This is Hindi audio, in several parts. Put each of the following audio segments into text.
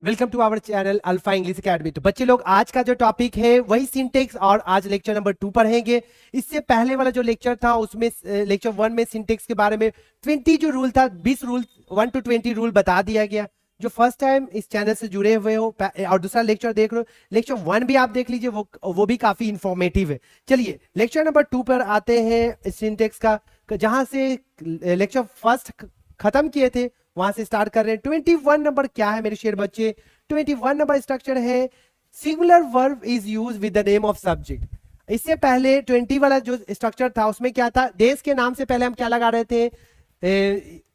Welcome to our channel Alpha English Academy. तो बच्चे लोग, आज का जो टॉपिक है वही सिंटेक्स, और आज लेक्चर नंबर 2 पढ़ेंगे। इससे पहले वाला जो लेक्चर था उसमें लेक्चर 1 में सिंटेक्स के बारे में 20 जो रूल था, 20 रूल, 1 to 20 रूल बता दिया गया। जो फर्स्ट टाइम इस चैनल से जुड़े हुए हो और दूसरा लेक्चर देख रहे हो, लेक्चर 1 भी आप देख लीजिए, वो भी काफी इंफॉर्मेटिव है। चलिए लेक्चर नंबर 2 पर आते हैं सिंटेक्स का, जहां से लेक्चर फर्स्ट खत्म किए थे वहां से स्टार्ट कर रहे हैं। 21 नंबर क्या है मेरे शेर बच्चे? 21 नंबर स्ट्रक्चर है singular verb is use with the name of subject. इससे पहले 20 वाला जो स्ट्रक्चर था उसमें क्या था? देश के नाम से पहले हम क्या लगा रहे थे?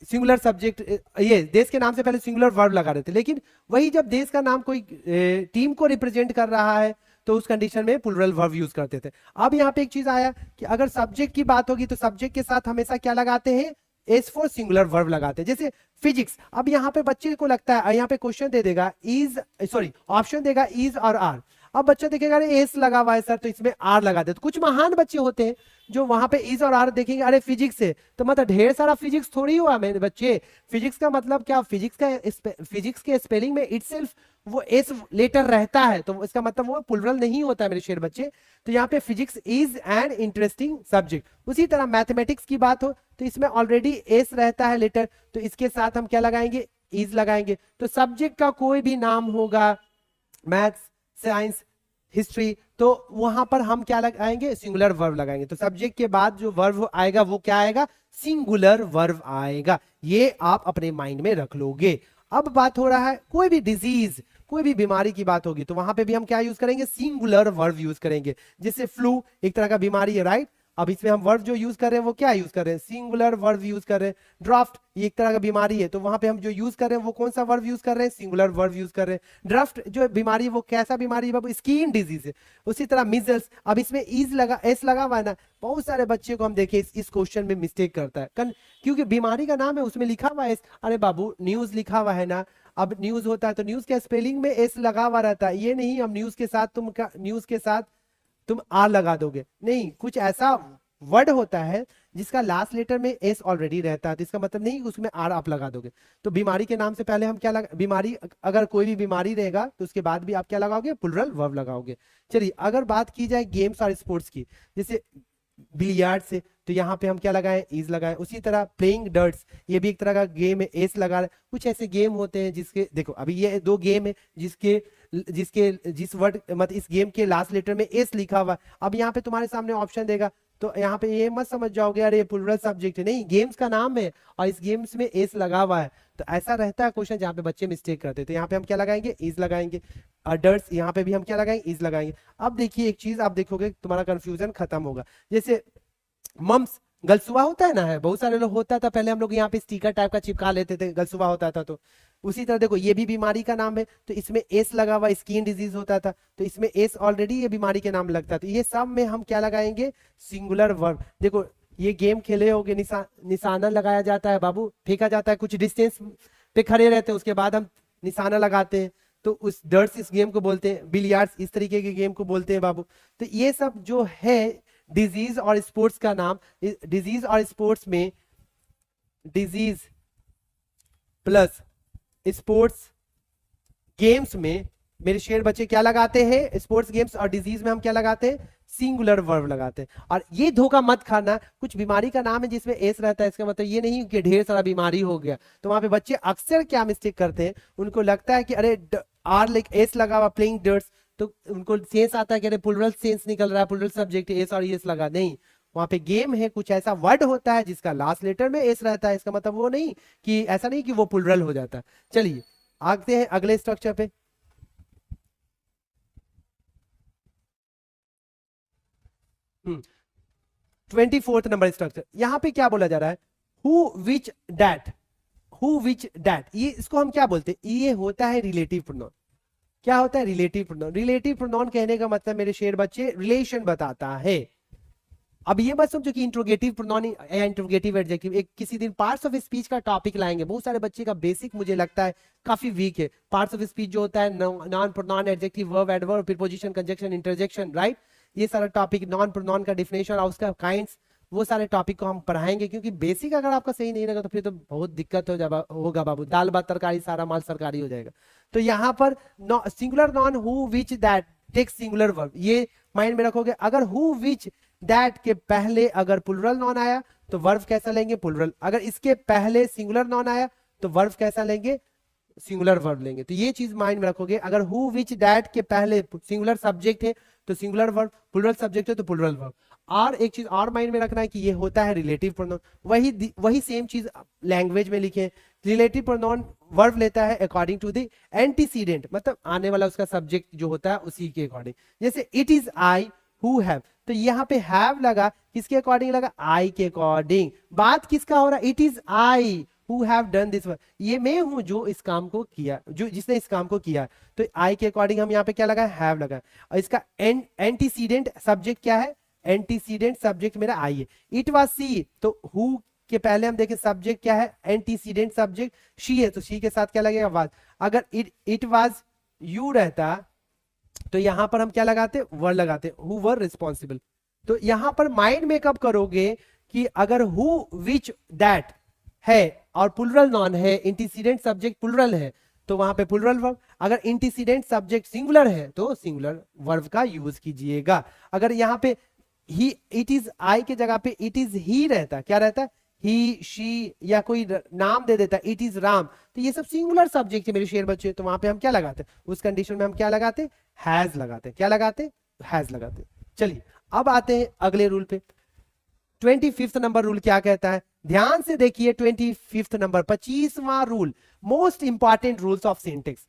Singular subject. ये देश के नाम से पहले सिंगुलर वर्ब लगा रहे थे, लेकिन वही जब देश का नाम कोई टीम को रिप्रेजेंट कर रहा है तो उस कंडीशन में प्लूरल वर्ब यूज करते थे। अब यहाँ पे एक चीज आया कि अगर सब्जेक्ट की बात होगी तो सब्जेक्ट के साथ हमेशा क्या लगाते हैं? एस फॉर सिंगुलर वर्ब लगाते हैं। जैसे फिजिक्स, अब यहाँ पे बच्चे को लगता है, यहाँ पे क्वेश्चन दे देगा इज, सॉरी ऑप्शन देगा इज और आर। अब बच्चा देखेगा अरे एस लगा हुआ है सर, तो इसमें आर लगा दे। तो कुछ महान बच्चे होते हैं जो वहां पे इज और आर देखेंगे, अरे फिजिक्स है तो मतलब ढेर सारा फिजिक्स थोड़ी हुआ मेरे बच्चे। फिजिक्स का मतलब क्या? फिजिक्स के स्पेलिंग में इटसेल्फ वो एस लेटर रहता है, तो इसका मतलब वो प्लुरल नहीं होता है मेरे शेर बच्चे। तो यहाँ पे physics is an interesting subject. उसी तरह मैथमेटिक्स की बात हो तो इसमें ऑलरेडी एस रहता है लेटर, तो इसके साथ हम क्या लगाएंगे? इज लगाएंगे। तो सब्जेक्ट का कोई भी नाम होगा, मैथ्स, साइंस, हिस्ट्री, तो वहां पर हम क्या लगाएंगे? सिंगुलर वर्ब लगाएंगे। तो सब्जेक्ट के बाद जो वर्ब आएगा वो क्या आएगा? सिंगुलर वर्ब आएगा। ये आप अपने माइंड में रख लोगे। अब बात हो रहा है कोई भी डिजीज, कोई भी बीमारी की बात होगी तो वहां पे भी हम क्या यूज करेंगे? सिंगुलर वर्ब यूज करेंगे। जैसे फ्लू एक तरह का बीमारी है, राइट? अब इसमें हम वर्ब जो यूज कर रहे हैं वो क्या यूज कर रहे हैं? सिंगुलर वर्ब यूज कर रहे हैं। ड्राफ्ट ये एक तरह का बीमारी है, तो वहां पे हम जो यूज कर रहे हैं वो कौन सा वर्ब यूज कर रहे हैं? सिंगुलर वर्ब यूज कर रहे हैं। ड्राफ्ट जो बीमारी है वो कैसा बीमारी है बाबू? स्किन डिजीज है। उसी तरह मिजल्स, अब इसमें इज लगा, एस लगा हुआ है ना, बहुत सारे बच्चे को हम देखे इस क्वेश्चन में मिस्टेक करता है क्योंकि बीमारी का नाम है उसमें लिखा हुआ है एस। अरे बाबू न्यूज लिखा हुआ है ना, अब न्यूज होता है तो न्यूज के स्पेलिंग में एस लगा हुआ रहता है। ये नहीं हम न्यूज के साथ तुम आर लगा दोगे, नहीं, कुछ ऐसा वर्ड होता है जिसका लास्ट लेटर में एस ऑलरेडी रहता है, तो इसका मतलब नहीं उसमें आर आप लगा दोगे। तो बीमारी के नाम से पहले हम क्या लगा, बीमारी अगर कोई भी बीमारी रहेगा तो उसके बाद भी आप क्या लगाओगे? प्लुरल वर्ब लगाओगे। चलिए अगर बात की जाए गेम्स और स्पोर्ट्स की, जैसे बिलियर्ड से, तो यहाँ पे हम क्या लगाए? इज लगाए। उसी तरह प्लेइंग डर्ट्स, ये भी एक तरह का गेम है, एस लगा रहे। कुछ ऐसे गेम होते हैं जिसके, देखो अभी ये 2 गेम है जिसके जिस वर्ड मतलब इस गेम के लास्ट लेटर में एस लिखा हुआ है। अब यहाँ पे तुम्हारे सामने ऑप्शन देगा तो यहाँ पे ये मत समझ जाओगे अरे ये प्लुरल सब्जेक्ट है, नहीं, गेम्स का नाम है और इस गेम्स में एस लगा हुआ है। तो ऐसा रहता है क्वेश्चन जहाँ पे बच्चे मिस्टेक करते हैं, तो यहाँ पे हम क्या लगाएंगे? इज लगाएंगे। अडर्स यहाँ पे भी हम क्या लगाएंगे? इज लगाएंगे। अब देखिए एक चीज आप देखोगे तुम्हारा कंफ्यूजन खत्म होगा। जैसे मम्स, गलसुआ होता है ना, है बहुत सारे लोग होता था पहले, हम लोग यहाँ पे स्टिकर टाइप का चिपका लेते थे, गलसुआ होता था। तो उसी तरह देखो ये भी बीमारी का नाम है, तो इसमें एस लगा हुआ, स्किन डिजीज होता था तो इसमें एस ऑलरेडी ये बीमारी के नाम लगता था। ये सब में हम क्या लगाएंगे? Singular verb. देखो ये गेम खेले होगे, निशाना लगाया जाता है बाबू, फेंका जाता है, कुछ डिस्टेंस पे खड़े रहते हैं उसके बाद हम निशाना लगाते हैं, तो उस डर्ट्स इस गेम को बोलते हैं, बिलियर्ड्स इस तरीके के गेम को बोलते हैं बाबू। तो ये सब जो है डिजीज और स्पोर्ट्स का नाम, डिजीज और स्पोर्ट्स में डिजीज प्लस स्पोर्ट्स गेम्स में मेरे शेर बच्चे क्या लगाते हैं? स्पोर्ट्स गेम्स और डिजीज में हम क्या लगाते हैं? सिंगुलर वर्ब लगाते हैं। और ये धोखा मत खाना, कुछ बीमारी का नाम है जिसमें एस रहता है, इसका मतलब ये नहीं कि ढेर सारा बीमारी हो गया। तो वहां पे बच्चे अक्सर क्या मिस्टेक करते हैं, उनको लगता है कि अरे आर लाइक एस लगा हुआ प्लेइंग डर्ट्स, तो उनको सेंस आता है कि अरे प्लुरल सेंस निकल रहा है, प्लुरल सब्जेक्ट एस और एस लगा, नहीं, वहां पे गेम है, कुछ ऐसा वर्ड होता है जिसका लास्ट लेटर में एस रहता है, इसका मतलब वो नहीं कि ऐसा नहीं कि वो प्लुरल हो जाता है। चलिए आगे हैं अगले स्ट्रक्चर पे। 24th नंबर स्ट्रक्चर, यहां पे क्या बोला जा रहा है? Who which that, who which that, ये इसको हम क्या बोलते हैं? ये होता है रिलेटिव प्रोनाउन। क्या होता है? Relative pronoun. रिलेटिव प्रोनाउन कहने का मतलब मेरे शेर बच्चे रिलेशन बताता है। अब ये मत समझो कि इंट्रोगेटिव प्रोनाउन या इंट्रोगेटिव एडजेक्टिव, एक किसी दिन पार्ट्स ऑफ स्पीच का टॉपिक लाएंगे। बहुत सारे बच्चे का बेसिक मुझे लगता है काफी वीक है। पार्ट्स ऑफ स्पीच जो होता है, non pronoun, adjective, verb, adverb, preposition, conjunction, interjection, right? ये सारा टॉपिक, नॉन प्रोनाउन का डिफिनेशन और उसका काइंड्स, वो सारे टॉपिक को हम पढ़ाएंगे, क्योंकि बेसिक अगर आपका सही नहीं रहेगा तो फिर तो बहुत दिक्कत होगा बाबू, दाल भात तरकारी सारा माल सरकारी हो जाएगा। तो यहाँ पर singular noun who which that takes singular verb, ये माइंड में रखोगे। अगर हु विच दैट के पहले अगर प्लूरल नॉन आया तो वर्ब कैसा लेंगे, प्लूरल। अगर इसके पहले सिंगुलर नॉन आया तो वर्ब कैसा लेंगे, सिंगुलर वर्ब लेंगे। तो ये चीज माइंड में रखोगे। अगर हु विच दैट के पहले सिंगुलर सब्जेक्ट है तो सिंगुलर वर्ब, प्लूरल सब्जेक्ट है तो प्लूरल वर्ब। और एक चीज और माइंड में रखना है कि ये होता है रिलेटिव प्रोनाउन। वही सेम चीज लैंग्वेज में लिखे, रिलेटिव प्रोनाउन वर्ब लेता है अकॉर्डिंग टू द एंटीसीडेंट, मतलब आने वाला उसका सब्जेक्ट जो होता है उसी के अकॉर्डिंग। जैसे it is I who have, तो यहाँ पे हैव लगा किसके अकॉर्डिंग लगा, आई के अकॉर्डिंग। बात किसका हो रहा है, it is I who have done this work, ये मैं हूं जो इस काम को किया, जो जिसने इस काम को किया। तो आई के अकॉर्डिंग हम यहाँ पे क्या लगा, हैव लगा। और इसका एंटीसीडेंट सब्जेक्ट क्या है, एंटीसीडेंट सब्जेक्ट मेरा आई है। इट वाज सी, तो हु के पहले हम देखें सब्जेक्ट क्या है, एंटीसीडेंट सब्जेक्ट शी है, तो शी के साथ क्या लगेगा, वाज। अगर इट वाज यू रहता तो यहां पर हम क्या लगाते, वर लगाते, हु वर रिस्पॉन्सिबल। तो यहां पर माइंड मेकअप करोगे कि अगर हु विच दैट है और प्लूरल नॉन है, इंटीसीडेंट सब्जेक्ट प्लूरल है, तो वहां पे प्लूरल वर्ब। अगर इंटीसीडेंट सब्जेक्ट सिंगुलर है तो सिंगुलर वर्ब का यूज कीजिएगा। अगर यहाँ पे ही, इट इज आई के जगह पे इट इज ही रहता, क्या रहता, ही शी, या कोई नाम दे देता इट इज राम, तो ये सब सिंगुलर सब्जेक्ट है मेरे शेर बच्चे। तो वहां पे हम क्या लगाते, उस कंडीशन में हम क्या लगाते, हैज लगाते। क्या लगाते, हैज लगाते। चलिए अब आते हैं अगले रूल पे। 25th नंबर रूल क्या कहता है, ध्यान से देखिए। 25th नंबर 25वां rule, most important rules of syntax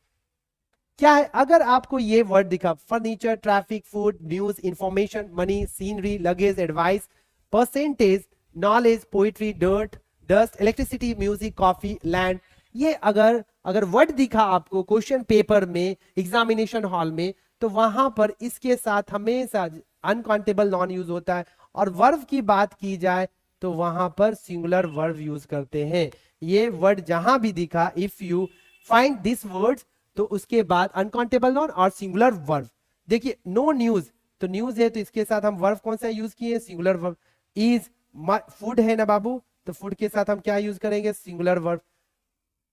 क्या है। अगर आपको ये वर्ड दिखा, furniture, traffic, food, news, information, money, scenery, luggage, advice, percentage, knowledge, poetry, dirt, dust, electricity, music, coffee, land, ये अगर वर्ड दिखा आपको क्वेश्चन पेपर में, एग्जामिनेशन हॉल में, तो वहां पर इसके साथ हमेशा अनकाउंटेबल नॉन यूज होता है। और वर्ब की बात की जाए तो वहां पर सिंगुलर वर्ब यूज करते हैं। ये वर्ड जहां भी दिखा, if you find this word, तो उसके बाद अनकाउंटेबल नॉन और सिंगुलर वर्ब। देखिए नो न्यूज, तो न्यूज है तो इसके साथ हम वर्ब कौन सा यूज किए, सिंगुलर वर्ब। इज, फूड है ना बाबू, तो फूड के साथ हम क्या यूज करेंगे, सिंगुलर वर्ब।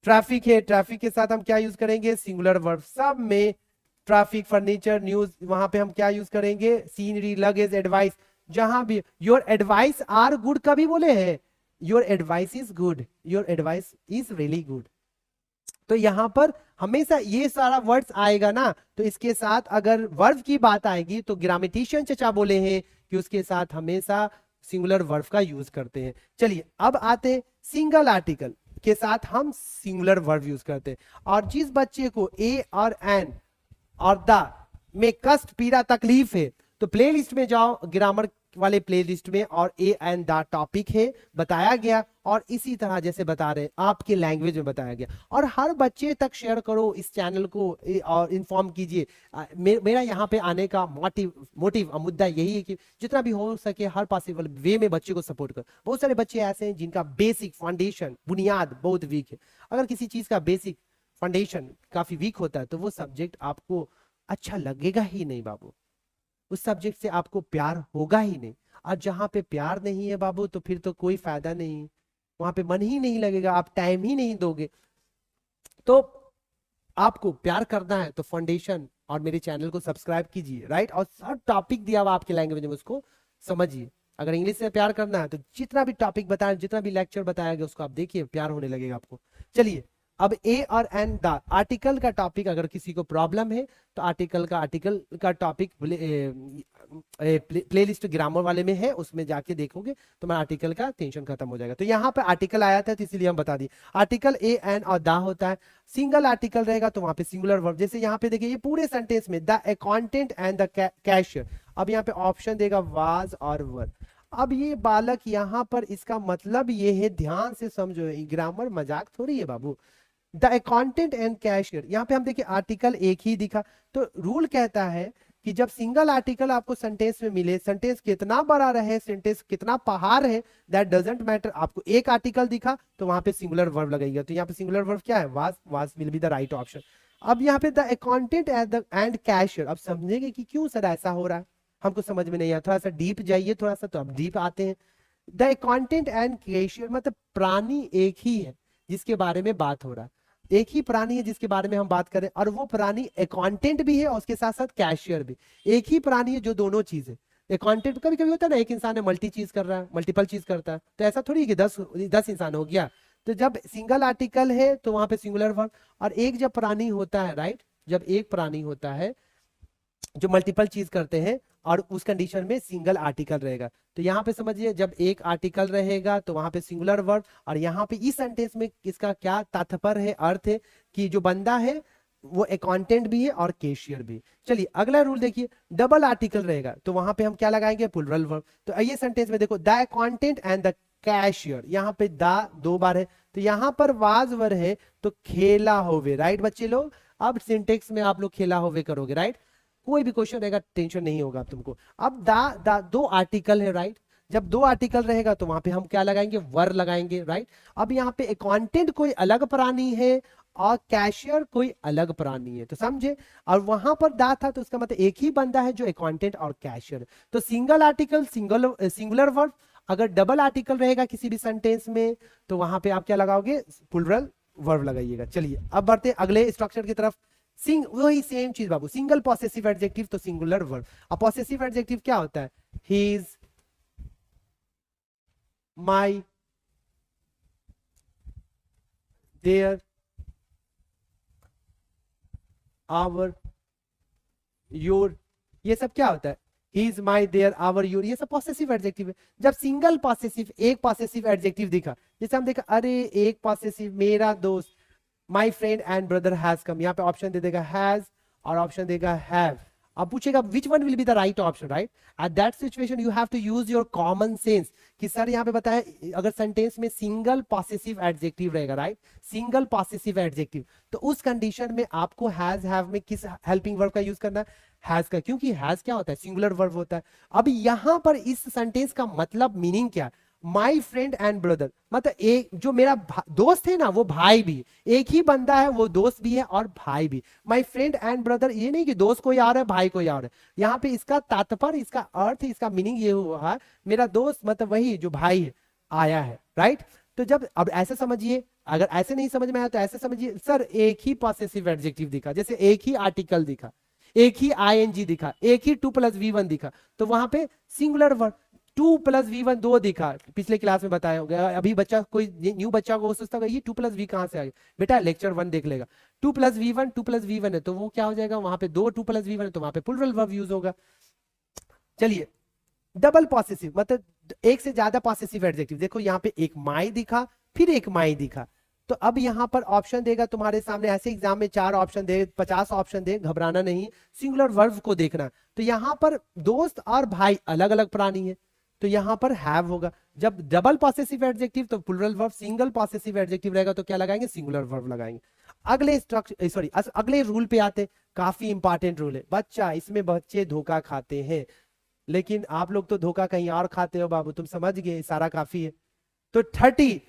ट्रैफिक है, ट्रैफिक के साथ हम क्या यूज करेंगे, सिंगुलर वर्ब। सब में ट्रैफिक, फर्नीचर, न्यूज, वहां पे हम क्या यूज करेंगे, सीनरी, लगेज, एडवाइस, जहां भी। योर एडवाइस आर गुड कभी बोले हैं, your advice is good, your advice is really good. तो यहां पर हमेशा ये सारा वर्ड्स आएगा ना, तो इसके साथ अगर वर्ब की बात आएगी तो ग्रामेटिशियन चचा बोले हैं कि उसके साथ हमेशा सिंगुलर वर्ब का यूज करते हैं। चलिए अब आते सिंगल आर्टिकल के साथ हम सिंगुलर वर्ब यूज करते हैं। और जिस बच्चे को ए और एन और द में कष्ट, पीड़ा, तकलीफ है तो प्लेलिस्ट में जाओ, ग्रामर वाले प्लेलिस्ट में, और ए एंड द टॉपिक है बताया गया, और इसी तरह जैसे बता रहे आपके लैंग्वेज में बताया गया। और हर बच्चे तक शेयर करो इस चैनल को और इन्फॉर्म कीजिए। मेरा यहाँ पे आने का मोटिव मुद्दा यही है कि जितना भी हो सके हर पॉसिबल वे में बच्चे को सपोर्ट करो। बहुत सारे बच्चे ऐसे हैं जिनका बेसिक फाउंडेशन, बुनियाद बहुत वीक है। अगर किसी चीज का बेसिक फाउंडेशन काफी वीक होता है तो वो सब्जेक्ट आपको अच्छा लगेगा ही नहीं बाबू, उस सब्जेक्ट से आपको प्यार होगा ही नहीं। और जहां पे प्यार नहीं है बाबू तो फिर तो कोई फायदा नहीं, वहां पे मन ही नहीं लगेगा, आप टाइम ही नहीं दोगे। तो आपको प्यार करना है तो फाउंडेशन और मेरे चैनल को सब्सक्राइब कीजिए, राइट। और हर टॉपिक दिया हुआ आपके लैंग्वेज में उसको समझिए। अगर इंग्लिश से प्यार करना है तो जितना भी टॉपिक बताया, जितना भी लेक्चर बताया गया उसको आप देखिए, प्यार होने लगेगा आपको। चलिए अब ए और एन द आर्टिकल का टॉपिक, अगर किसी को प्रॉब्लम है तो आर्टिकल का टॉपिक प्लेलिस्ट ग्रामर वाले में है, उसमें जाके देखोगे तो मैं आर्टिकल का टेंशन खत्म हो जाएगा। तो यहाँ पे आर्टिकल आया था तो इसीलिए हम बता दिए। आर्टिकल ए एन और द होता है, सिंगल आर्टिकल रहेगा तो वहां पे सिंगुलर वर्ब। जैसे यहाँ पे देखिए ये पूरे सेंटेंस में the accountant and the cashier, अब यहाँ पे ऑप्शन देगा वाज और वर। अब ये बालक यहाँ पर इसका मतलब ये है, ध्यान से समझो, ग्रामर मजाक थोड़ी है बाबू। द अकाउंटेंट एंड कैशियर, यहाँ पे हम देखिए आर्टिकल एक ही दिखा, तो रूल कहता है कि जब सिंगल आर्टिकल आपको सेंटेंस में मिले, सेंटेंस कितना बड़ा रहे, सेंटेंस कितना पहाड़ है, दैट डजंट मैटर। आपको एक आर्टिकल दिखा तो वहां पे सिंगुलर वर्ब लगेगा, तो यहाँ पे सिंगुलर वर्ब क्या है, was will be the right option. अब यहाँ पे द अकाउंटेंट एंड कैशियर, अब समझेंगे कि क्यों सर ऐसा हो रहा है, हमको समझ में नहीं आया, थोड़ा सा डीप जाइए थोड़ा सा, तो अब डीप आते हैं। द अकाउंटेंट एंड कैशियर मतलब प्राणी एक ही है जिसके बारे में बात हो रहा है। एक ही प्राणी है जिसके बारे में हम बात करें, और वो प्राणी अकाउंटेंट भी है और उसके साथ साथ कैशियर भी। एक ही प्राणी है जो दोनों चीज है। अकाउंटेंट कभी कभी होता है ना, एक इंसान है मल्टी चीज कर रहा है, मल्टीपल चीज करता है, तो ऐसा थोड़ी है कि 10 इंसान हो गया। तो जब सिंगल आर्टिकल है तो वहां पे सिंगुलर वर्ब, और एक जब प्राणी होता है, राइट, जब एक प्राणी होता है जो मल्टीपल चीज करते हैं, और उस कंडीशन में सिंगल आर्टिकल रहेगा। तो यहाँ पे समझिए, जब एक आर्टिकल रहेगा तो वहां पे सिंगुलर वर्ब, और यहाँ पे इस सेंटेंस में इसका क्या तात्पर्य है, अर्थ है कि जो बंदा है वो अकाउंटेंट भी है और कैशियर भी। चलिए अगला रूल देखिए, डबल आर्टिकल रहेगा तो वहां पे हम क्या लगाएंगे, प्लुरल वर्ब। तो ये सेंटेंस में देखो, the accountant and the cashier, यहाँ पे द 2 बार है, तो यहाँ पर वाज वर है तो खेला होवे, राइट बच्चे लोग। अब सिंटेक्स में आप लोग खेला होवे करोगे, राइट, कोई भी क्वेश्चन रहेगा टेंशन नहीं होगा तुमको। अब दा 2 आर्टिकल है, राइट, जब 2 आर्टिकल रहेगा तो वहां पे हम क्या लगाएंगे, वर लगाएंगे, राइट। अब यहाँ पे अकाउंटेंट कोई अलग प्राणी है और कैशियर कोई अलग प्राणी है, तो समझे। और वहां पर दा था तो उसका मतलब एक ही बंदा है जो अकाउंटेंट और कैशियर। तो सिंगल आर्टिकल सिंगुलर वर्ब, अगर डबल आर्टिकल रहेगा किसी भी सेंटेंस में तो वहां पे आप क्या लगाओगे, प्लुरल वर्ब लगाइएगा। चलिए अब बढ़ते अगले स्ट्रक्चर की तरफ। वही सेम चीज बाबू, सिंगल पॉसेसिव एडजेक्टिव तो सिंगुलर वर्ब। अब पॉसेसिव एडजेक्टिव क्या होता है, his, my, their, our, your, ये सब क्या होता है, his, my, their, our, your, ये सब पॉसेसिव एडजेक्टिव है। जब सिंगल पॉसेसिव, एक पॉसेसिव एडजेक्टिव दिखा, जैसे हम देखा, अरे एक पॉसेसिव, मेरा दोस्त, my friend and brother has come, यहाँ पे ऑप्शन दे देगा हैज और ऑप्शन देगा हैव। अब पूछेगा which one will be the right option, right. At that situation you have to use your common sense कि सर यहाँ पे बताया, अगर सेंटेंस में सिंगल पॉसेसिव एडजेक्टिव रहेगा, राइट, सिंगल पॉसेसिव एडजेक्टिव, तो उस कंडीशन में आपको हैज हैव में किस हेल्पिंग वर्ब का यूज करना है, हैज का, क्योंकि हैज क्या होता है, सिंगुलर वर्ब होता है। अब यहां पर इस सेंटेंस का मतलब, मीनिंग क्या, माई फ्रेंड एंड ब्रदर, मतलब एक जो मेरा दोस्त है ना वो भाई भी, एक ही बंदा है वो दोस्त भी है और भाई भी। माई फ्रेंड एंड ब्रदर, ये नहीं कि दोस्त कोई आ रहा है भाई कोई आ रहा है, यहाँ पे इसका तात्पर्य, इसका अर्थ, इसका मीनिंग ये हुआ, मेरा दोस्त मतलब वही जो भाई है आया है, राइट। तो जब अब ऐसे समझिए, अगर ऐसे नहीं समझ में आया तो ऐसे समझिए, सर एक ही पॉसेसिव एडजेक्टिव दिखा, जैसे एक ही आर्टिकल दिखा, एक ही आईएनजी दिखा, एक ही 2+V1 दिखा, तो वहां पे सिंगुलर वर्ब। 2+V1 2 दिखा, पिछले क्लास में बताया होगा। अभी बच्चा कोई न्यू बच्चा को सोचता होगा ये 2+V कहां से आ गया, बेटा लेक्चर 1 देख लेगा। 2+V1 है तो वो क्या हो जाएगा, वहां पे 2 2+V1 है तो वहां पे प्लुरल वर्ब यूज होगा। चलिए डबल पॉसेसिव मतलब एक से ज्यादा पॉसेसिव एडजेक्टिव, देखो यहाँ पे एक माई दिखा फिर एक माई दिखा, तो अब यहाँ पर ऑप्शन देगा तुम्हारे सामने, ऐसे एग्जाम में 4 ऑप्शन दे, 50 ऑप्शन दे, घबराना नहीं, सिंगुलर वर्ब को देखना। तो यहाँ पर दोस्त और भाई अलग अलग प्राणी है तो यहाँ पर हैव होगा। जब डबल पॉसेसिव एडजेक्टिव तो plural verb, single possessive adjective रहेगा तो क्या लगाएंगे, सिंगुलर वर्ब लगाएंगे। अगले स्ट्रक्चर सॉरी अगले रूल पे आते, काफी इंपॉर्टेंट रूल है बच्चा, इसमें बच्चे धोखा खाते हैं, लेकिन आप लोग तो धोखा कहीं और खाते हो बाबू, तुम समझ गए, सारा काफी है। तो 30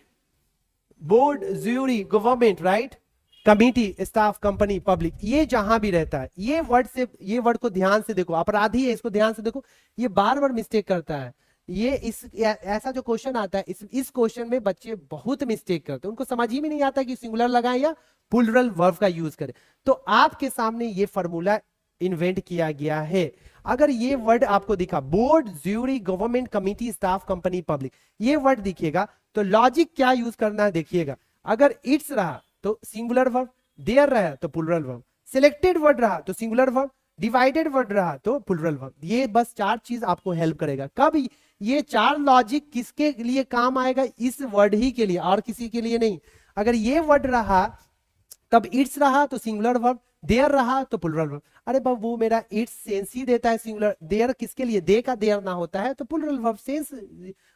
board, jury, government, right, committee, staff, company, public, ये जहां भी रहता है, ये वर्ड को ध्यान से देखो, अपराधी है इसको ध्यान से देखो, ये बार बार मिस्टेक करता है। ये ऐसा जो क्वेश्चन आता है, इस क्वेश्चन में बच्चे बहुत मिस्टेक करते हैं, उनको समझ ही में नहीं आता कि सिंगुलर लगाएं या प्लुरल वर्ब का यूज करें। तो आपके सामने ये फॉर्मूला इन्वेंट किया गया है। अगर ये वर्ड आपको दिखा, board, jury, government, committee, staff, company, public, ये वर्ड दिखेगा तो लॉजिक क्या यूज करना है देखिएगा। अगर इट्स रहा तो सिंगुलर वर्ब, देयर रहा तो प्लुरल वर्ब, सिलेक्टेड वर्ड रहा तो सिंगुलर वर्ब, डिवाइडेड वर्ड रहा तो प्लुरल वर्ब। ये बस 4 चीज आपको हेल्प करेगा। कब ये 4 लॉजिक किसके लिए काम आएगा, इस वर्ड ही के लिए और किसी के लिए नहीं। अगर ये वर्ड रहा तब इट्स रहा तो सिंगुलर वर्ब, देयर रहा तो प्लुरल वर्ब। अरे बाबू वो मेरा इट्स सेंस ही देता है सिंगुलर, देयर किसके लिए, दे का देयर ना होता है तो plural verb, sense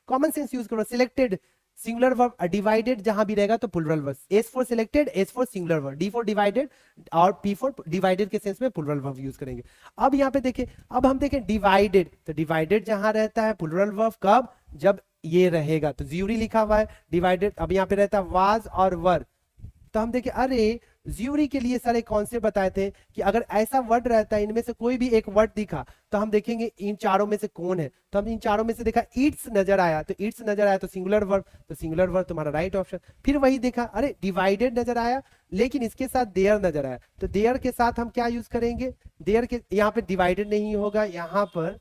common sense use करो। सिलेक्टेड सिंगुलर वर्ब, डिवाइडेड जहां भी रहेगा तो plural verb, S for selected, S for singular verb, D for divided और पी फॉर डिवाइडेड के सेंस में प्लुरल वर्ब यूज करेंगे। अब यहाँ पे देखें, अब हम देखें डिवाइडेड, तो डिवाइडेड जहां रहता है प्लुरल वर्ब कब, जब ये रहेगा, तो ज्यूरी लिखा हुआ है डिवाइडेड, अब यहाँ पे रहता है वाज और वर, तो हम देखें अरे ज्यूरी के लिए सर एक कॉन्सेप्ट बताए थे कि अगर ऐसा वर्ड रहता है, इनमें से कोई भी एक वर्ड दिखा तो हम देखेंगे इन चारों में से कौन है, तो हम इन चारों में से देखा इट्स नजर आया, तो इट्स नजर आया तो सिंगुलर वर्ब, तो सिंगुलर वर्ब तुम्हारा राइट ऑप्शन। फिर वही देखा, अरे डिवाइडेड नजर आया लेकिन इसके साथ देयर नजर आया, तो देयर के साथ हम क्या यूज करेंगे, देयर के यहाँ पे डिवाइडेड नहीं होगा, यहाँ पर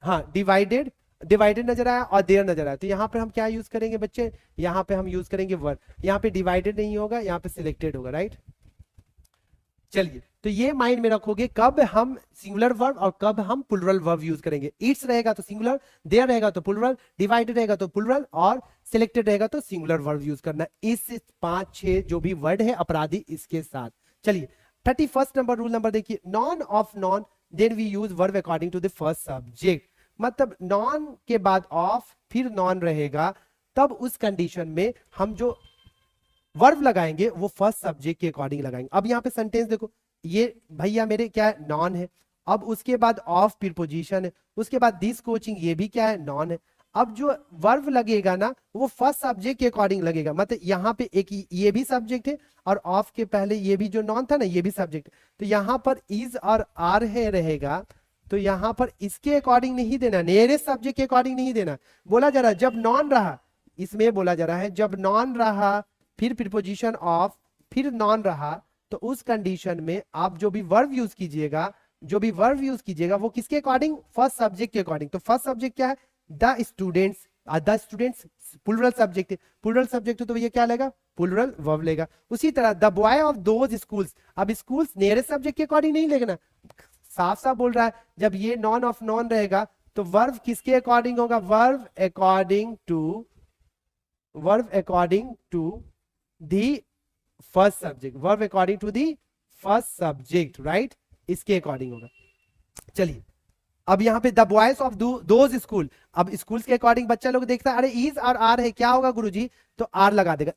हाँ डिवाइडेड, डिवाइडेड नजर आया और देयर नजर आया, तो यहाँ पे हम क्या यूज करेंगे बच्चे, यहाँ पे हम यूज करेंगे वर्ड, यहाँ पे डिवाइडेड नहीं होगा, यहाँ पे सिलेक्टेड होगा, राइट। चलिए, तो ये माइंड में रखोगे कब हम सिंगुलर वर्ब और कब हम प्लुरल वर्ब यूज करेंगे। इट्स रहेगा तो सिंगुलर, देयर रहेगा तो प्लुरल, डिवाइडेड रहेगा तो प्लुरल और सिलेक्टेड रहेगा तो सिंगुलर वर्ब यूज करना। इस 5-6 जो भी वर्ड है अपराधी इसके साथ। चलिए 31 नंबर रूल नंबर देखिए, noun of noun then we use verb according to the first subject, मतलब नॉन के बाद ऑफ फिर नॉन रहेगा, तब उस कंडीशन में हम जो वर्ब लगाएंगे वो फर्स्ट सब्जेक्ट के अकॉर्डिंग लगाएंगे। अब यहाँ पे सेंटेंस देखो, ये भैया मेरे क्या है, नॉन है, अब उसके बाद ऑफ प्रीपोजिशन है, उसके बाद दिस कोचिंग ये भी क्या है, नॉन है। अब जो वर्ब लगेगा ना वो फर्स्ट सब्जेक्ट के अकॉर्डिंग लगेगा, मतलब यहाँ पे एक ये भी सब्जेक्ट है और ऑफ के पहले ये भी जो नॉन था ना ये भी सब्जेक्ट है, तो यहाँ पर इज और आर है रहेगा, तो यहाँ पर इसके अकॉर्डिंग नहीं देना, नियरेस्ट सब्जेक्ट के अकॉर्डिंग नहीं देना। बोला जा रहा है जब नॉन रहा, इसमें बोला जा रहा है जब नॉन रहा फिर प्रीपोजिशन ऑफ फिर नॉन रहा, तो उस कंडीशन में आप जो भी वर्ब यूज कीजिएगा, जो भी वर्ब यूज कीजिएगा वो किसके अकॉर्डिंग, फर्स्ट सब्जेक्ट के अकॉर्डिंग। तो फर्स्ट सब्जेक्ट क्या है, the students, the students plural subject है, प्लुरल सब्जेक्ट तो ये क्या लेगा, प्लुरल वर्ब लेगा। उसी तरह the boy of those schools, अब स्कूल्स नियरेस्ट सब्जेक्ट के अकॉर्डिंग नहीं लेना, साफ साफ बोल रहा है जब ये नॉन ऑफ नॉन रहेगा तो वर्ब किसके अकॉर्डिंग होगा, verb according to the first subject, verb according to the first subject, right, इसके अकॉर्डिंग होगा। चलिए अब यहाँ पे the boys of those school, अब स्कूल्स के अकॉर्डिंग बच्चा लोग देखता है अरे इज और आर है, क्या होगा गुरुजी, तो आर लगा देगा,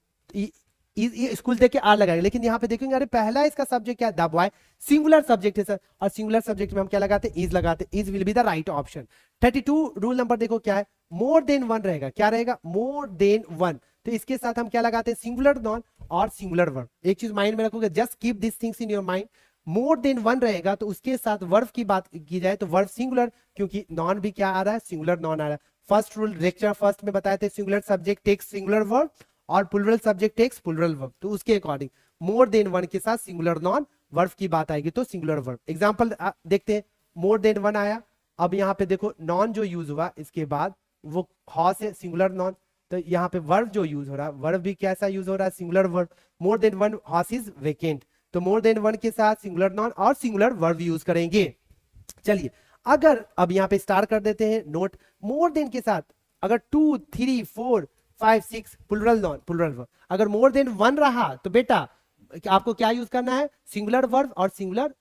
स्कूल देख के आर लगाएगा, लेकिन यहाँ पे देखेंगे अरे पहला इसका सब्जेक्ट क्या है, द बॉय, सिंगुलर सब्जेक्ट है सर, और सिंगुलर सब्जेक्ट में हम क्या लगाते हैं, इज लगाते, is will be the right option. 32 rule number देखो क्या है, मोर देन वन रहेगा, क्या रहेगा, मोर देन वन, तो इसके साथ हम क्या लगाते हैं, सिंगुलर नॉन और सिंगुलर वर्ब। एक चीज माइंड में रखोगे, just keep this things in your mind, more than one रहेगा तो उसके साथ वर्ब की बात की जाए तो वर्ब सिंगुलर, क्योंकि नॉन भी क्या आ रहा है, सिंगुलर नॉन आ रहा है। फर्स्ट रूल लेक्चर फर्स्ट में बताए थे, singular subject takes singular verb और plural subject takes plural verb, तो उसके अकॉर्डिंग मोर देन वन के साथ सिंगुलर नॉन वर्ब की बात आएगी तो सिंगुलर वर्ब। एग्जांपल देखते हैं, मोर देन वन आया, अब यहाँ पे देखो नॉन जो यूज हुआ इसके बाद वो हॉस है, सिंगुलर नॉन, तो यहाँ पे वर्ब जो यूज हो रहा है, वर्ब भी कैसा यूज हो रहा है, singular verb. More than one horse is vacant, तो मोर देन वन के साथ सिंगुलर नॉन और सिंगुलर वर्ब यूज करेंगे। चलिए अगर अब यहाँ पे स्टार कर देते हैं नोट, मोर देन के साथ अगर 2, 3, 4, 5, 6 प्लुरल नॉन प्लुरल वर्ब, अगर मोर देन वन रहा तो बेटा आपको क्या यूज करना है, सिंगुलर वर्ब और सिंगुलर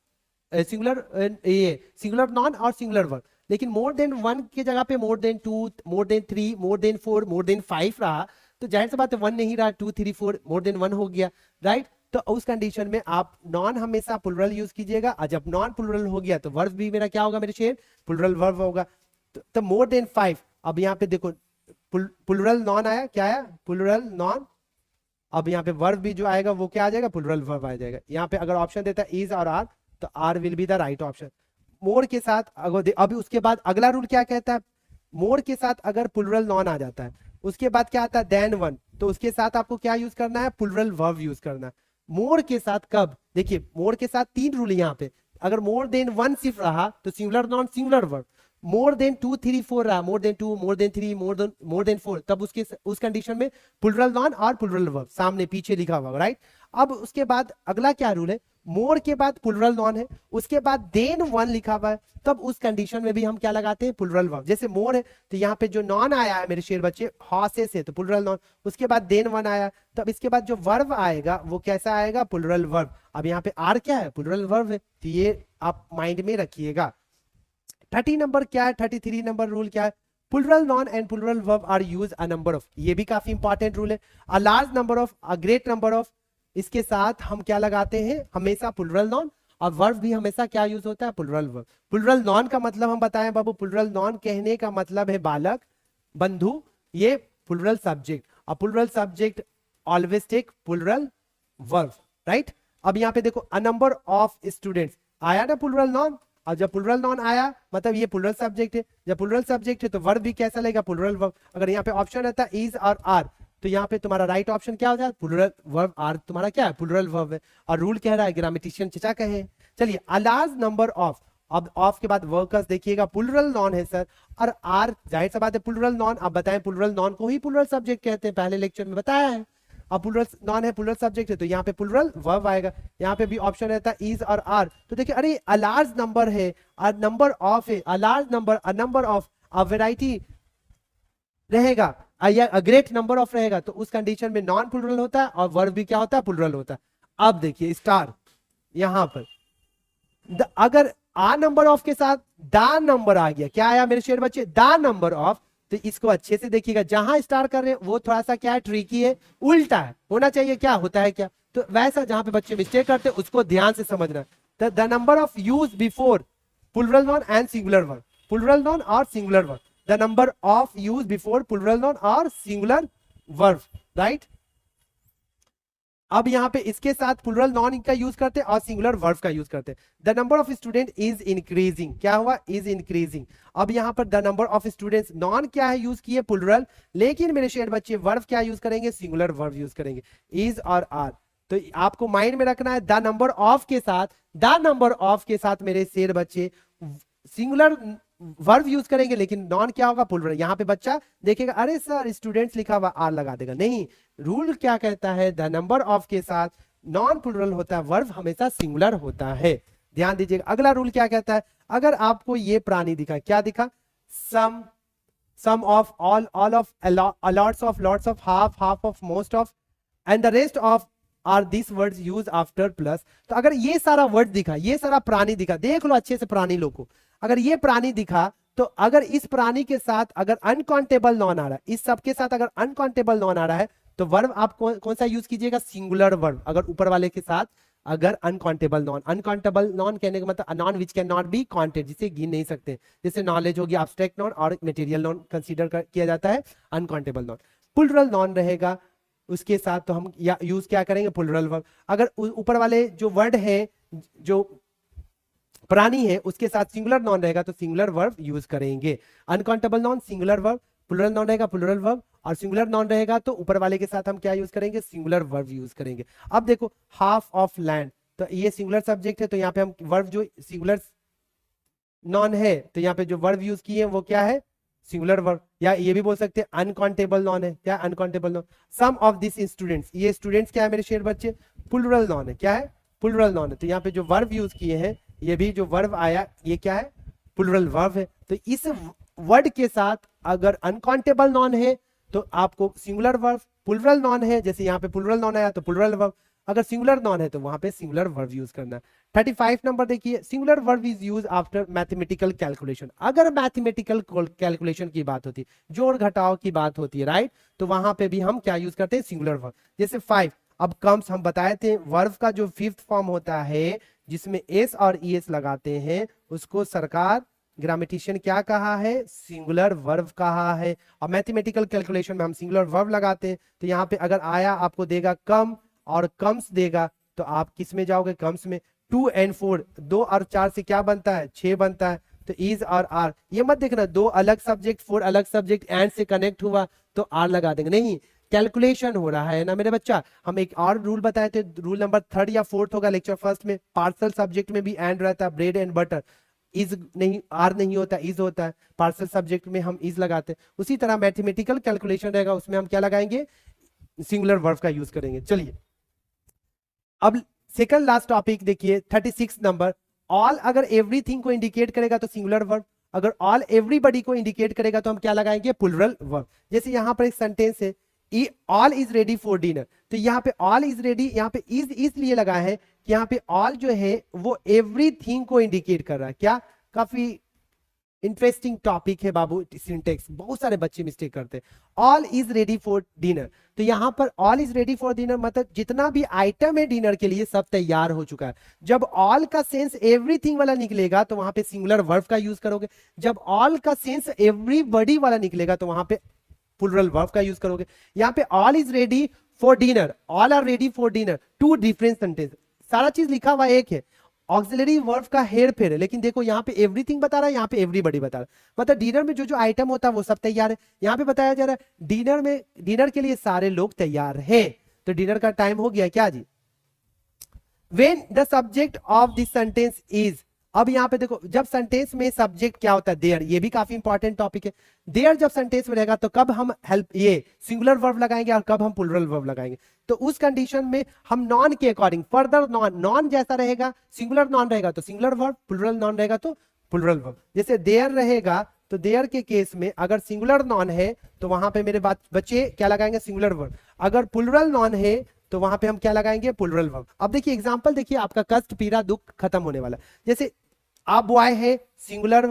नॉन और सिंगुलर वर्ब। लेकिन मोर देन वन की जगह पे more than 2, more than 3, more than 4, more than 5 रहा, तो जाहिर सी बात है वन नहीं रहा, 2, 3, 4 मोर देन वन हो गया, राइट। तो उस कंडीशन में आप नॉन हमेशा प्लुरल यूज कीजिएगा, और जब नॉन प्लुरल हो गया तो वर्ब भी मेरा क्या होगा मेरे शेर, प्लुरल वर्ब होगा। तो मोर देन 5, अब यहाँ पे देखो प्लुरल नॉन आया, क्या आया, प्लुरल नॉन, अब यहाँ पे वर्ब भी जो आएगा वो क्या आ जाएगा, प्लुरल वर्ब आ जाएगा। यहाँ पे अगर ऑप्शन देता है इज और आर, तो are will be the right option. More के साथ अभी उसके बाद अगला रूल क्या कहता है, मोर के साथ अगर प्लुरल नॉन आ जाता है, उसके बाद क्या आता है, देन वन, तो उसके साथ आपको क्या यूज करना है, प्लुरल वर्ब यूज करना है। मोर के साथ कब, देखिए मोर के साथ 3 रूल यहाँ पे, अगर मोर देन वन सिर्फ रहा तो singular non singular verb, more than 2, 3, 4 रहा, more than 2, more than 3, more than 4, तब उसके उस कंडीशन में प्लुरल नॉन और प्लुरल वर्ब सामने पीछे लिखा हुआ, राइट। अब उसके बाद अगला क्या रूल है, मोर के बाद प्लुरल नॉन है, उसके बाद देन वन लिखा हुआ है, तब उस कंडीशन में भी हम क्या लगाते हैं, प्लुरल वर्ब। जैसे मोर है तो यहाँ पे जो नॉन आया है मेरे शेर बच्चे हॉर्सेस है, तो प्लुरल नॉन, उसके बाद देन वन आया, तब इसके बाद जो वर्ब आएगा वो कैसा आएगा, प्लुरल वर्ब। अब यहाँ पे आर क्या है, प्लुरल वर्ब है, तो ये आप माइंड में रखिएगा। 30 नंबर क्या है, 33 नंबर रूल क्या है, plural noun and plural verb are use a number of, ये भी काफी इंपॉर्टेंट रूल है, a large number of, a great number of, इसके साथ हम क्या लगाते हैं, हमेशा प्लुरल नॉन, और वर्ब भी हमेशा क्या यूज होता है, प्लुरल वर्ब। प्लुरल नॉन का मतलब हम बताएं बाबू, प्लुरल नॉन कहने का मतलब है बालक, बंधु, ये प्लुरल सब्जेक्ट, और plural subject always take plural verb, right. अब यहाँ पे देखो अ नंबर ऑफ स्टूडेंट्स आया ना प्लूरल नॉन, और जब प्लूरल नॉन आया मतलब ये प्लूरल सब्जेक्ट है, जब प्लूरल सब्जेक्ट है तो वर्ब भी कैसा लगेगा, प्लूरल वर्ब। अगर यहाँ पे ऑप्शन रहता है इज और आर, तो यहाँ पे तुम्हारा राइट ऑप्शन क्या हो जाए, प्लूरल वर्ब, आर तुम्हारा क्या है, प्लूरल वर्ब है। और रूल कह रहा है, ग्रामेटिशियन चचा कहे। चलिए अ लार्ज नंबर ऑफ, अब ऑफ के बाद वर्कर्स देखिएगा प्लूरल नॉन है सर, और आर जाहिर सा बात है प्लूरल नॉन। अब बताएं प्लूरल नॉन को ही प्लूरल सब्जेक्ट कहते हैं, पहले लेक्चर में बताया है। अब प्लूरल नॉन है, प्लूरल सब्जेक्ट है, तो यहाँ पे प्लूरल वर्ब आएगा। यहाँ पे भी ऑप्शन रहता है इज और आर, तो देखिए अरे अ लार्ज नंबर है, अ नंबर ऑफ है, a large number, a number of, a variety रहेगा, या अ ग्रेट नंबर ऑफ रहेगा, तो उस कंडीशन में नॉन प्लूरल होता है और वर्ब भी क्या होता है, प्लूरल होता है। अब देखिए स्टार यहां पर अगर आ नंबर ऑफ के साथ द नंबर आ गया, क्या आया मेरे शेर बच्चे, द नंबर ऑफ, तो इसको अच्छे से देखिएगा, जहां स्टार कर रहे हैं वो थोड़ा सा क्या है, ट्रिकी है, उल्टा है, होना चाहिए क्या होता है क्या, तो वैसा जहां पे बच्चे मिस्टेक करते हैं उसको ध्यान से समझना। The number of use before plural noun and singular verb, plural noun और singular verb, the number of use before plural noun और सिंगुलर वर्ब, राइट। अब यहाँ पे इसके साथ प्लूरल नॉन का यूज करते हैं और सिंगुलर वर्ब का यूज करते हैं। The number of student is increasing, क्या हुआ, इज इंक्रीजिंग। अब यहाँ पर the number of students non क्या है, यूज किए प्लूरल, लेकिन मेरे शेर बच्चे वर्ब क्या यूज करेंगे, सिंगुलर वर्ब यूज करेंगे, इज और आर। तो आपको माइंड में रखना है द नंबर ऑफ के साथ, द नंबर ऑफ के साथ मेरे शेर बच्चे सिंगुलर वर्ब यूज करेंगे, लेकिन नॉन क्या होगा, प्लूरल। यहाँ पे बच्चा देखेगा अरे सर स्टूडेंट्स लिखा हुआ आर लगा देगा, नहीं, रूल क्या कहता है, द नंबर ऑफ के साथ नॉन प्लूरल होता है, वर्ब हमेशा सिंगुलर होता है, ध्यान दीजिएगा। अगला रूल क्या कहता है, अगर आपको ये प्राणी दिखा, क्या दिखा, some of, all of, lots of, half of, most of and the rest of are this words use after plus, तो अगर ये सारा वर्ड दिखा, ये सारा प्राणी दिखा, देख लो अच्छे से प्राणी लोग को, अगर ये प्राणी दिखा, तो अगर इस प्राणी के साथ अगर अनकाउंटेबल नॉन आ रहा है, इस सब के साथ अगर अनकाउंटेबल नॉन आ रहा है, तो वर्ब आप कौन सा यूज कीजिएगा, सिंगुलर वर्ब। अगर ऊपर वाले के साथ अगर अनकाउंटेबल नॉन कहने का मतलब non which can not be counted, जिसे गिन नहीं सकते, जैसे नॉलेज हो गया, एब्स्ट्रैक्ट नॉन, और मटेरियल नॉन कंसीडर किया जाता है अनकाउंटेबल नॉन। प्लूरल नॉन रहेगा उसके साथ, तो हम यूज क्या करेंगे, प्लूरल वर्ब। अगर ऊपर वाले जो वर्ड है, जो प्राणी है, उसके साथ सिंगुलर नॉन रहेगा तो सिंगुलर वर्ब यूज करेंगे। Uncountable noun singular verb, plural noun रहेगा प्लूरल वर्ब, और सिंगुलर नॉन रहेगा तो ऊपर वाले के साथ हम क्या यूज करेंगे, सिंगुलर वर्ब यूज करेंगे। अब देखो हाफ ऑफ लैंड, तो ये सिंगुलर सब्जेक्ट है, तो यहाँ पे हम वर्ब जो सिंगुलर नॉन है, तो यहाँ पे जो वर्ब यूज किए हैं वो क्या है, सिंगुलर वर्ब, या ये भी बोल सकते हैं अनकाउंटेबल नॉन है, क्या uncountable noun. Some of this students, ये स्टूडेंट्स क्या है मेरे शेर बच्चे, प्लूरल नॉन है, क्या है, प्लूरल नॉन है, तो यहाँ पे जो वर्ब यूज किए हैं, ये भी जो वर्ब आया ये क्या है, प्लूरल वर्ब है। तो इस वर्ड के साथ अगर अनकाउंटेबल नॉन है तो आपको सिंगुलर वर्ब, प्लूरल नॉन है, जैसे यहाँ पे प्लूरल नॉन आया तो प्लूरल वर्ब, अगर सिंगुलर नॉन है तो वहां पे सिंगुलर वर्ब यूज करना है। 35 नंबर देखिए, singular verb is use after mathematical calculation. अगर मैथमेटिकल कैलकुलेशन की बात होती है, जोड़ घटाव की बात होती है, राइट, तो वहां पे भी हम क्या यूज करते हैं, सिंगुलर वर्ब। जैसे 5, अब कम्स हम बताए थे, वर्ब का जो 5th फॉर्म होता है जिसमें एस और ईएस लगाते हैं, उसको सरकार ग्रामेटिशियन क्या कहा है, सिंगुलर वर्ब कहा है। और मैथमेटिकल कैलकुलेशन में हम सिंगुलर वर्ब लगाते हैं, तो यहाँ पे अगर आया आपको देगा कम और कम्स देगा, तो आप किस में जाओगे, कम्स में। 2 and 4, 2 और 4 से क्या बनता है, 6 बनता है, तो इज और आर। ये मत देखना 2 अलग सब्जेक्ट, 4 अलग सब्जेक्ट, एंड से कनेक्ट हुआ तो आर लगा देंगे, नहीं, कैलकुलेशन हो रहा है ना मेरे बच्चा। हम एक और रूल बताए थे, रूल नंबर 3rd या 4th होगा लेक्चर फर्स्ट में, पार्सल सब्जेक्ट में भी एंड रहता है, ब्रेड एंड बटर, इज नहीं, आर नहीं होता, इज होता है, पार्सल सब्जेक्ट में हम इज लगाते हैं। उसी तरह मैथमेटिकल कैलकुलेशन रहेगा, उसमें हम क्या लगाएंगे, सिंगुलर वर्ब का यूज करेंगे। चलिए अब सेकंड लास्ट टॉपिक देखिए, 36 नंबर, ऑल अगर एवरीथिंग को इंडिकेट करेगा तो सिंगुलर वर्ब, अगर ऑल एवरीबडी को इंडिकेट करेगा तो हम क्या लगाएंगे, प्लूरल वर्ब। जैसे यहां पर एक सेंटेंस है, all is ready for dinner, तो यहाँ पे ऑल इज रेडी, यहाँ पे इज इसलिए लगा है कि यहाँ पे ऑल जो है वो एवरीथिंग को इंडिकेट कर रहा है। क्या, काफी इंटरेस्टिंग टॉपिक है बाबू, सिंटेक्स बहुत सारे बच्चे मिस्टेक करते हैं। All is ready for dinner, तो यहाँ पर all is ready for dinner मतलब जितना भी आइटम है डिनर के लिए सब तैयार हो चुका है। जब ऑल का सेंस एवरीथिंग वाला निकलेगा तो वहां पे सिंगुलर वर्ब का यूज करोगे, जब ऑल का सेंस एवरीबॉडी वाला निकलेगा तो वहां पे प्लूरल वर्ब का यूज करोगे। यहाँ पे all is ready for dinner, all are ready for dinner, 2 different सारा चीज लिखा हुआ एक है, ऑक्सिलरी वर्ब का हेर फेर है, लेकिन देखो यहाँ पे एवरीथिंग बता रहा है, यहाँ पे एवरीबॉडी बता रहा है। मतलब डिनर में जो जो आइटम होता है वो सब तैयार है। यहाँ पे बताया जा रहा है डिनर में, डिनर के लिए सारे लोग तैयार है, तो डिनर का टाइम हो गया क्या जी। When the subject of this sentence is, अब यहाँ पे देखो जब सेंटेंस में सब्जेक्ट क्या होता है, देयर, ये भी काफी इंपॉर्टेंट टॉपिक है। देयर जब सेंटेंस में रहेगा तो कब हम हेल्प ये सिंगुलर वर्ब लगाएंगे और कब हम प्लूरल वर्ब लगाएंगे। तो उस कंडीशन में हम नॉन के अकॉर्डिंग फर्दर नॉन, नॉन जैसा रहेगा, सिंगुलर नॉन रहेगा तो सिंगुलर वर्ब, प्लूरल नॉन रहेगा तो प्लूरल वर्ब। जैसे देयर रहेगा तो देयर के केस में अगर सिंगुलर नॉन है तो वहां पे मेरे बच्चे क्या लगाएंगे, सिंगुलर वर्ब। अगर प्लूरल नॉन है तो वहां पे हम क्या लगाएंगे, प्लूरल वर्ब। अब देखिए एग्जांपल देखिए, आपका कष्ट पीड़ा दुख खत्म होने वाला। जैसे आप बॉय है, सिंगुलर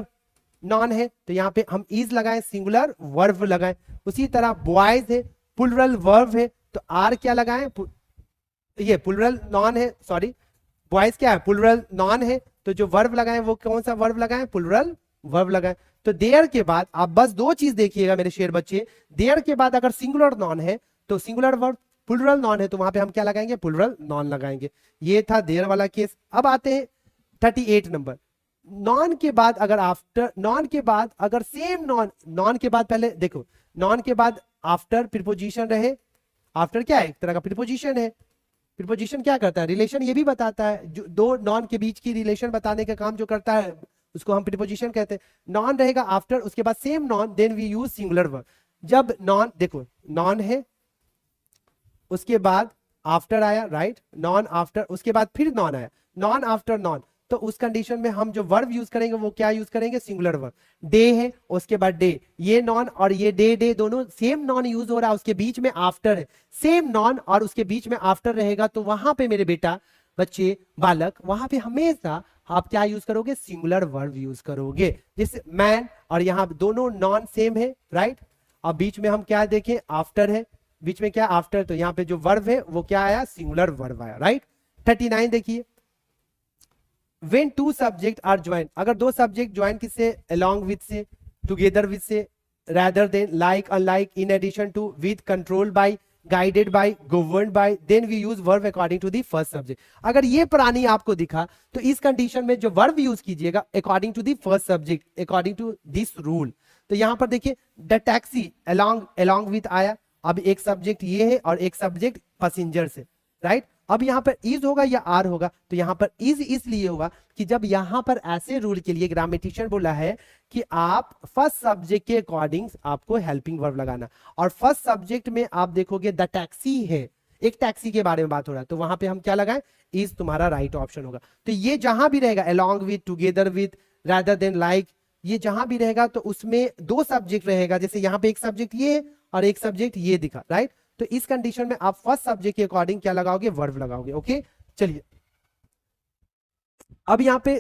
नॉन है, तो यहाँ पे हम इज लगाएं, सिंगुलर वर्ब लगाएं। उसी तरह बॉयज है, प्लूरल वर्ब है, तो आर क्या लगाएं, ये प्लूरल नॉन है, सॉरी बॉयज क्या है, प्लूरल नॉन है, तो जो वर्ब लगाएं वो कौन सा वर्ब लगाएं, प्लूरल वर्ब लगाएं। तो देयर के बाद आप बस दो चीज देखिएगा मेरे शेर बच्चे, देयर के बाद अगर सिंगुलर नॉन है तो सिंगुलर वर्ब, प्लूरल नॉन है तो वहां पे हम क्या लगाएंगे, प्लूरल नॉन लगाएंगे। ये था देयर वाला केस। अब आते हैं 38 नंबर। नॉन के बाद अगर आफ्टर, नॉन के बाद अगर सेम नॉन, नॉन के बाद पहले देखो, नॉन के बाद आफ्टर प्रीपोजिशन रहे, आफ्टर क्या है, एक तरह का प्रीपोजिशन है। प्रीपोजिशन क्या करता है, रिलेशन ये भी बताता है, जो दो नॉन के बीच की रिलेशन बताने का काम जो करता है उसको हम प्रीपोजिशन कहते हैं। नॉन रहेगा आफ्टर, उसके बाद same noun, then we use singular verb. जब नॉन देखो, नॉन है उसके बाद आफ्टर आया, राइट, नॉन आफ्टर, उसके बाद फिर नॉन आया, नॉन आफ्टर नॉन, तो उस कंडीशन में हम जो वर्ब यूज करेंगे वो क्या यूज करेंगे, सिंगुलर वर्ब। डे है उसके बाद डे, ये नॉन और ये डे, डे दोनों सेम नॉन यूज हो रहा है, उसके बीच में आफ्टर है, सेम नॉन और उसके बीच में आफ्टर रहेगा, तो वहां पे मेरे बेटा बच्चे बालक, वहां पे हमेशा आप क्या यूज करोगे, सिंगुलर वर्ब यूज करोगे। जैसे मैन, और यहाँ दोनों नॉन सेम है, राइट, और बीच में हम क्या देखें, आफ्टर है, बीच में क्या आफ्टर, तो यहाँ पे जो वर्ब है वो क्या आया, सिंगुलर वर्ब आया, राइट। 39 देखिए, when two subject are joined, अगर दो सब्जेक्ट ज्वाइन किससे, along with से, together with से, rather than, like, unlike, in addition to, with, controlled by, guided by, governed by, then we use verb according to the first subject। अगर ये प्राणी आपको दिखा तो इस कंडीशन में जो वर्ब यूज कीजिएगा according to the first subject, according to this rule। तो यहां पर देखिए the taxi along with आया, अब एक सब्जेक्ट ये है और एक सब्जेक्ट पैसेंजर से, राइट। अब यहाँ पर इज होगा या आर होगा, तो यहाँ पर इज इसलिए होगा कि जब यहाँ पर ऐसे रूल के लिए ग्रामेटिशियन बोला है कि आप फर्स्ट सब्जेक्ट के अकॉर्डिंग आपको हेल्पिंग वर्ब लगाना, और फर्स्ट सब्जेक्ट में आप देखोगे द टैक्सी है, एक टैक्सी के बारे में बात हो रहा है, तो वहां पे हम क्या लगाएं, इज तुम्हारा राइट ऑप्शन होगा। तो ये जहां भी रहेगा, along with, together with, rather than, like, ये जहां भी रहेगा तो उसमें दो सब्जेक्ट रहेगा, जैसे यहाँ पे एक सब्जेक्ट ये और एक सब्जेक्ट ये दिखा, राइट। तो इस कंडीशन में आप फर्स्ट सब्जेक्ट के अकॉर्डिंग क्या लगाओगे, वर्ब लगाओगे, ओके। चलिए अब यहाँ पे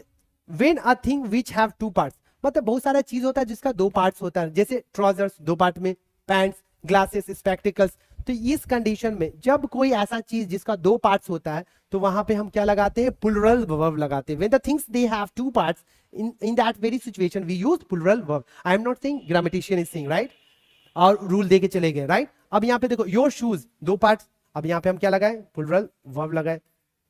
when a thing which have two parts, मतलब बहुत सारा चीज होता है जिसका दो पार्ट्स होता है, जैसे ट्राउजर्स दो पार्ट में, पैंट्स, ग्लासेस, स्पेक्टिकल्स। तो इस कंडीशन में जब कोई ऐसा चीज जिसका दो पार्ट्स होता है तो वहां पे हम क्या लगाते हैं, प्लूरल वर्ब लगाते हैं। When the things they have two parts, in that very situation we use plural verb। I am not saying, grammatician is saying, right, और रूल दे के चले गए, राइट। अब यहाँ पे देखो योर शूज दो पार्ट, अब यहाँ पे हम क्या लगाए, प्लूरल वर्ब लगाए।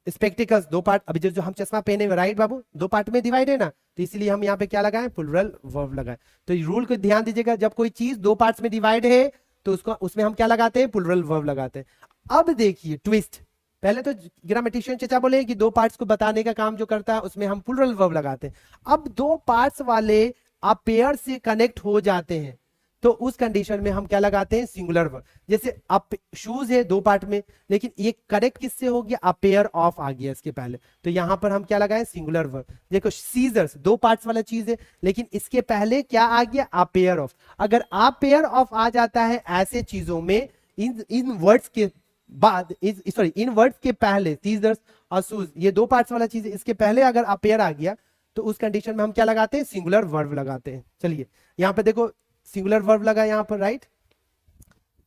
स्पेक्टिकल्स दो पार्ट, अभी जो हम चश्मा पहने हुए, राइट बाबू, दो पार्ट में डिवाइड है ना, तो इसलिए हम यहाँ पे क्या लगाए, प्लूरल वर्ब लगाए। तो रूल को ध्यान दीजिएगा, जब कोई चीज दो पार्ट्स में डिवाइड है तो उसको, उसमें हम क्या लगाते हैं, प्लूरल वर्ब लगाते हैं। अब देखिए ट्विस्ट, पहले तो ग्रामेटिशियन चचा बोले कि दो पार्ट्स को बताने का काम जो करता है उसमें हम प्लूरल वर्ब लगाते हैं। अब दो पार्ट्स वाले आप पेयर से कनेक्ट हो जाते हैं तो उस कंडीशन में हम क्या लगाते हैं, सिंगुलर वर्ब। जैसे आप शूज है दो पार्ट में, लेकिन ये कनेक्ट किससे हो गया, आप पेयर ऑफ आ गया इसके पहले, तो यहां पर हम क्या लगाए, सिंगुलर वर्ब। देखो सीजर्स दो पार्ट्स वाला चीज है, लेकिन इसके पहले क्या आ गया, आप पेयर ऑफ। अगर आप पेयर ऑफ आ जाता है ऐसे चीजों में, इन वर्ड्स के बाद, सॉरी इन वर्ड्स के पहले, सीजर्स और शूज ये दो पार्ट्स वाला चीज है, इसके पहले अगर आप पेयर आ गया तो उस कंडीशन में हम क्या लगाते हैं, सिंगुलर वर्ब लगाते हैं। चलिए यहाँ पे देखो सिंगुलर वर्ब लगा यहाँ पर, राइट।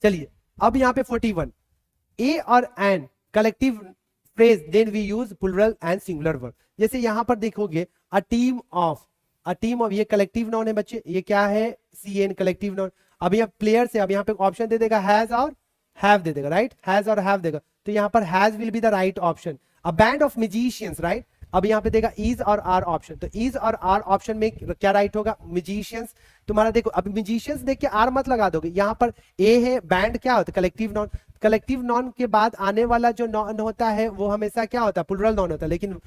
चलिए अब यहाँ पे 41, ए और an collective phrase, then we use plural and singular verb. जैसे यहाँ पर देखोगे अ टीम ऑफ, ये कलेक्टिव नाउन है बच्चे, ये क्या है, सी एन कलेक्टिव नाउन। अब यहाँ प्लेयर से, अब यहाँ पे ऑप्शन दे देगा हैज और हैव दे देगा, राइट, हैज और हैव देगा, तो यहाँ पर has will be the right option. A band of musicians, right. अब यहाँ पे देगा इज और आर ऑप्शन, तो इज और आर ऑप्शन में क्या राइट होगा, म्यूजिशियंस। तुम्हारा देखो अब म्यूजिशियंस देख के आर मत लगा दोगे, यहाँ पर ए है, बैंड क्या होता है, कलेक्टिव नॉन। कलेक्टिव नॉन के बाद आने वाला जो नॉन होता है वो हमेशा क्या होता है, प्लुरल नॉन होता है, लेकिन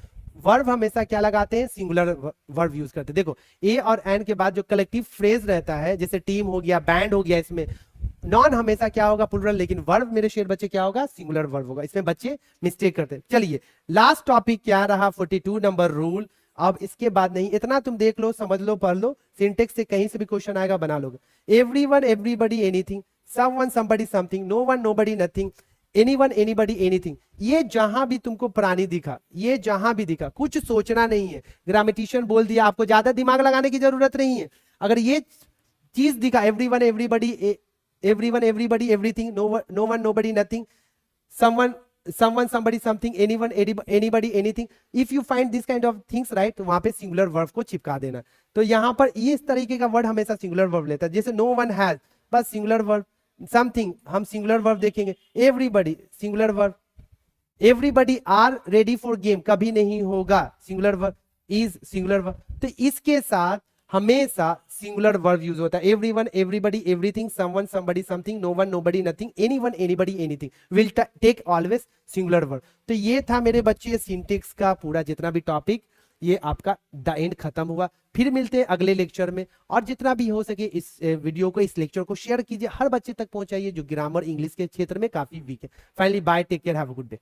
वर्ब हमेशा क्या लगाते हैं, सिंगुलर वर्ब यूज करते हैं। देखो ए और एन के बाद जो कलेक्टिव फ्रेज रहता है, जैसे टीम हो गया, बैंड हो गया, इसमें नॉन हमेशा क्या होगा, प्लुरल, लेकिन वर्ब मेरे शेर बच्चे क्या होगा, सिंगुलर वर्ब होगा। इसमें बच्चे मिस्टेक करते हैं। चलिए लास्ट टॉपिक क्या रहा, 42 नंबर रूल। अब इसके बाद नहीं, इतना तुम देख लो, समझ लो, पढ़ लो, सिंटेक्स से कहीं से भी क्वेश्चन आएगा बना लोगे। Everyone everybody anything, someone somebody something, no one nobody nothing, anyone anybody anything. ये जहां भी तुमको प्राणी दिखा, ये जहां भी दिखा, कुछ सोचना नहीं है, ग्रामेटिशियन बोल दिया, आपको ज्यादा दिमाग लगाने की जरूरत नहीं है। अगर ये चीज दिखा, everyone everybody, everyone everybody everything, no one nobody nothing, someone somebody something, anyone anybody anything, if you find this kind of things, right, तो वहां पे सिंगुलर वर्ब को चिपका देना। तो यहाँ पर इस तरीके का वर्ड हमेशा सिंगुलर वर्ब लेता है, जैसे नो वन हैज, बस सिंगुलर वर्ब, समथिंग हम सिंगुलर वर्ब देखेंगे, everybody singular verb, everybody are ready for game कभी नहीं होगा, singular verb, is singular verb. तो इसके साथ हमेशा सिंगुलर वर्ब यूज होता है, everyone everybody everything, someone somebody something, no one nobody nothing, anyone anybody anything, will take always singular verb. तो ये था मेरे बच्चे सिंटेक्स का पूरा जितना भी टॉपिक, ये आपका द एंड खत्म हुआ। फिर मिलते हैं अगले लेक्चर में, और जितना भी हो सके इस वीडियो को, इस लेक्चर को शेयर कीजिए, हर बच्चे तक पहुंचाइए जो ग्रामर इंग्लिश के क्षेत्र में काफी वीक है। Finally bye, take care, have a good day.